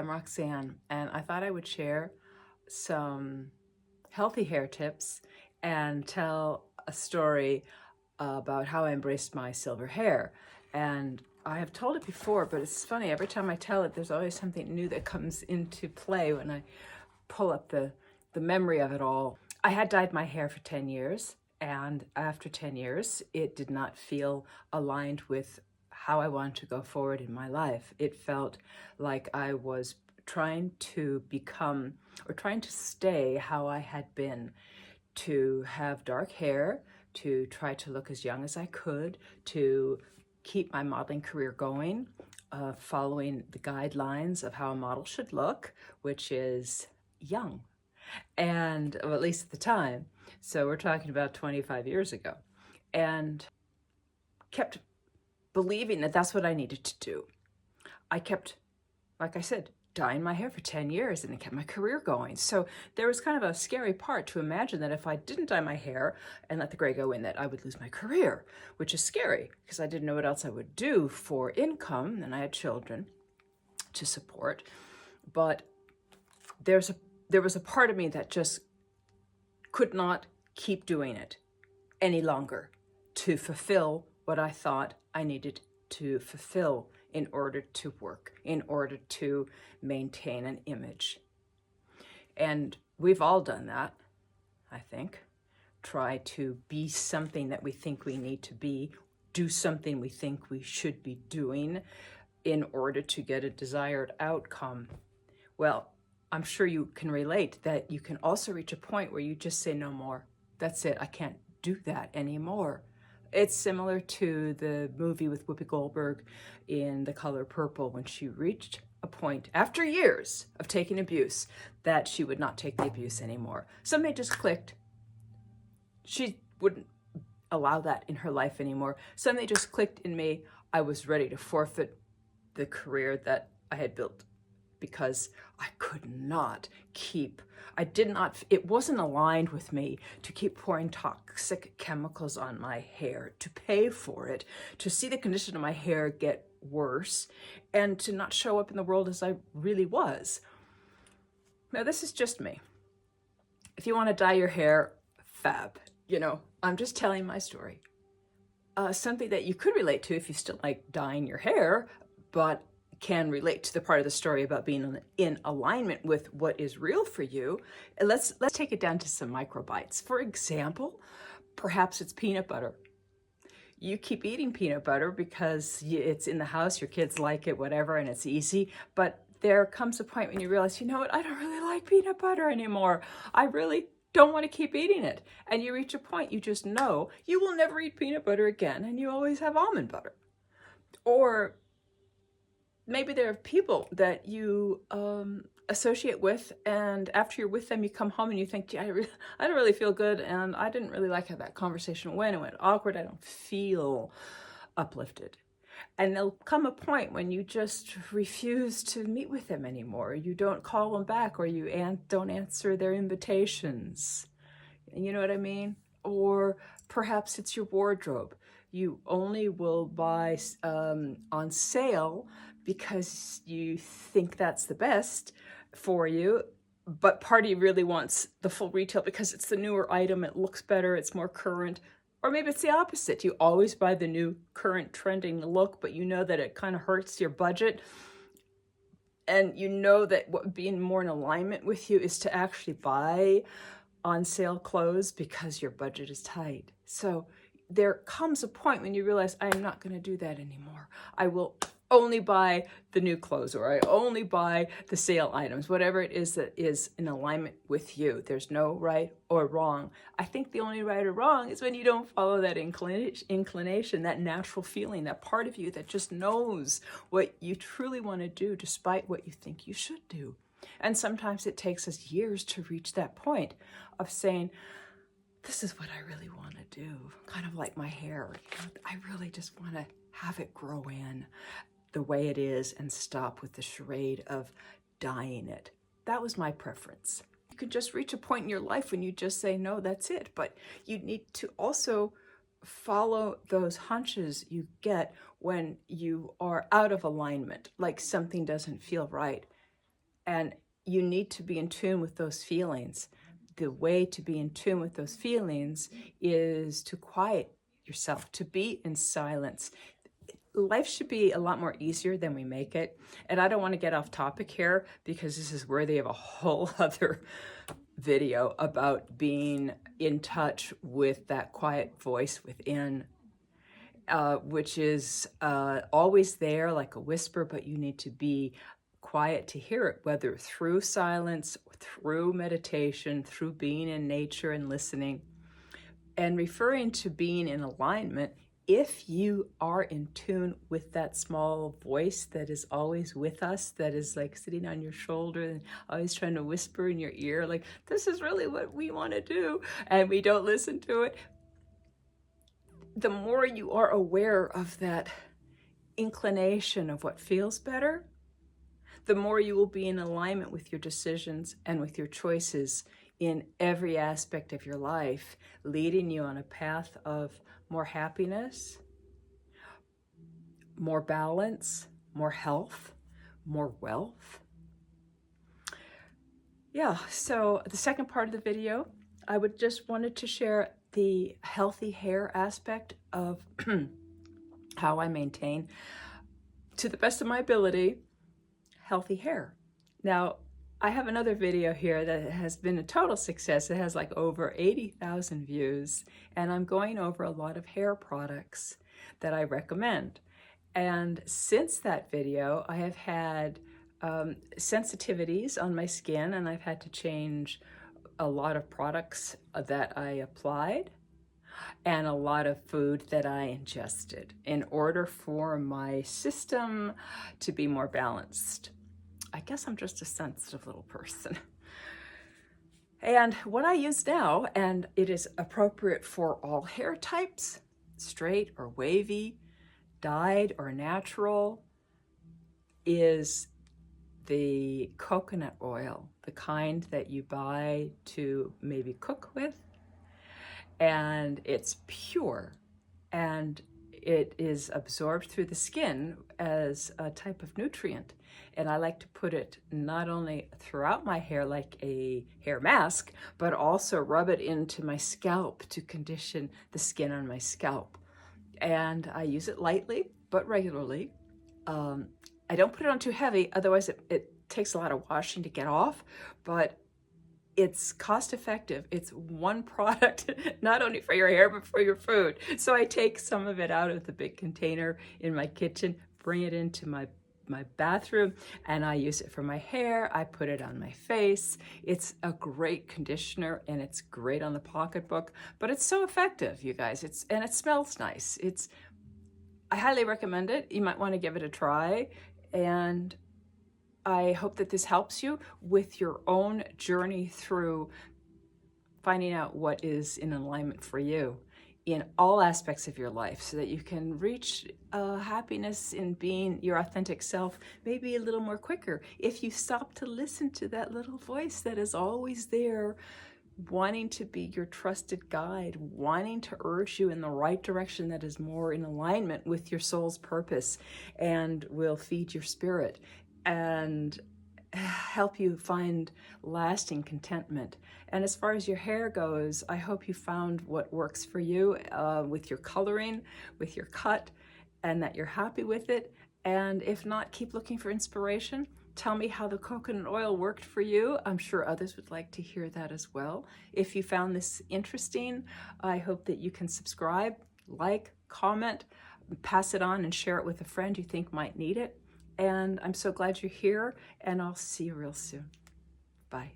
I'm Roxanne, and I thought I would share some healthy hair tips and tell a story about how I embraced my silver hair. And I have told it before, but it's funny, every time I tell it, there's always something new that comes into play when I pull up the memory of it all. I had dyed my hair for 10 years, and after 10 years, it did not feel aligned with how I wanted to go forward in my life. It felt like I was trying to become or trying to stay how I had been, to have dark hair, to try to look as young as I could, to keep my modeling career going, following the guidelines of how a model should look, which is young, and well, at least at the time. So we're talking about 25 years ago, and kept believing that that's what I needed to do. I kept, like I said, dyeing my hair for 10 years and it kept my career going. So there was kind of a scary part to imagine that if I didn't dye my hair and let the gray go in, that I would lose my career, which is scary because I didn't know what else I would do for income, and I had children to support. But there was a part of me that just could not keep doing it any longer to fulfill what I thought I needed to fulfill in order to work, in order to maintain an image. And we've all done that, I think. Try to be something that we think we need to be, do something we think we should be doing in order to get a desired outcome. Well, I'm sure you can relate that you can also reach a point where you just say no more. That's it, I can't do that anymore. It's similar to the movie with Whoopi Goldberg in The Color Purple, when she reached a point after years of taking abuse that she would not take the abuse anymore. Something just clicked. She wouldn't allow that in her life anymore. Something just clicked in me. I was ready to forfeit the career that I had built because I could not keep, it wasn't aligned with me to keep pouring toxic chemicals on my hair, to pay for it, to see the condition of my hair get worse, and to not show up in the world as I really was. Now, this is just me. If you want to dye your hair, fab. I'm just telling my story. Something that you could relate to if you still like dyeing your hair, but can relate to the part of the story about being in alignment with what is real for you. And let's take it down to some microbites. For example, perhaps it's peanut butter. You keep eating peanut butter because it's in the house, your kids like it, whatever, and it's easy. But there comes a point when you realize, you know what, I don't really like peanut butter anymore. I really don't want to keep eating it. And you reach a point, you just know you will never eat peanut butter again, and you always have almond butter. Or maybe there are people that you associate with, and after you're with them, you come home and you think, gee, I don't really feel good, and I didn't really like how that conversation went. It went awkward. I don't feel uplifted. And there'll come a point when you just refuse to meet with them anymore. You don't call them back, or you don't answer their invitations. You know what I mean? Or perhaps it's your wardrobe. You only will buy on sale because you think that's the best for you, but part of you really wants the full retail because it's the newer item, it looks better, it's more current. Or maybe it's the opposite. You always buy the new current trending look, but you know that it kind of hurts your budget. And you know that what being more in alignment with you is to actually buy on sale clothes because your budget is tight. So there comes a point when you realize, I'm not going to do that anymore. I will only buy the new clothes, or I only buy the sale items, whatever it is that is in alignment with you. There's no right or wrong. I think the only right or wrong is when you don't follow that inclination, that natural feeling, that part of you that just knows what you truly want to do despite what you think you should do. And sometimes it takes us years to reach that point of saying, this is what I really want to do. Kind of like my hair. I really just want to have it grow in the way it is and stop with the charade of dyeing it. That was my preference. You could just reach a point in your life when you just say, no, that's it. But you need to also follow those hunches you get when you are out of alignment, like something doesn't feel right. And you need to be in tune with those feelings. The way to be in tune with those feelings is to quiet yourself, to be in silence. Life should be a lot more easier than we make it. And I don't want to get off topic here because this is worthy of a whole other video about being in touch with that quiet voice within, which is always there like a whisper, but you need to be quiet to hear it, whether through silence, through meditation, through being in nature and listening. And referring to being in alignment, if you are in tune with that small voice that is always with us, that is like sitting on your shoulder and always trying to whisper in your ear, like, this is really what we want to do, and we don't listen to it, the more you are aware of that inclination of what feels better, the more you will be in alignment with your decisions and with your choices in every aspect of your life, leading you on a path of more happiness, more balance, more health, more wealth. Yeah, so the second part of the video, I would just wanted to share the healthy hair aspect of how I maintain, to the best of my ability, healthy hair. Now, I have another video here that has been a total success. It has like over 80,000 views, and I'm going over a lot of hair products that I recommend. And since that video, I have had sensitivities on my skin, and I've had to change a lot of products that I applied and a lot of food that I ingested in order for my system to be more balanced. I guess I'm just a sensitive little person. And what I use now, and it is appropriate for all hair types, straight or wavy, dyed or natural, is the coconut oil, the kind that you buy to maybe cook with. And it's pure, and it is absorbed through the skin as a type of nutrient. And I like to put it not only throughout my hair like a hair mask, but also rub it into my scalp to condition the skin on my scalp. And I use it lightly, but regularly. I don't put it on too heavy, otherwise it takes a lot of washing to get off, but it's cost effective. It's one product, not only for your hair, but for your food. So I take some of it out of the big container in my kitchen, bring it into my bathroom, and I use it for my hair. I put it on my face. It's a great conditioner, and it's great on the pocketbook, but it's so effective, you guys. And it smells nice. I highly recommend it. You might want to give it a try, and I hope that this helps you with your own journey through finding out what is in alignment for you in all aspects of your life, so that you can reach happiness in being your authentic self maybe a little more quicker if you stop to listen to that little voice that is always there, wanting to be your trusted guide, wanting to urge you in the right direction that is more in alignment with your soul's purpose and will feed your spirit and help you find lasting contentment. And as far as your hair goes, I hope you found what works for you with your coloring, with your cut, and that you're happy with it. And if not, keep looking for inspiration. Tell me how the coconut oil worked for you. I'm sure others would like to hear that as well. If you found this interesting, I hope that you can subscribe, like, comment, pass it on, and share it with a friend you think might need it. And I'm so glad you're here, and I'll see you real soon. Bye.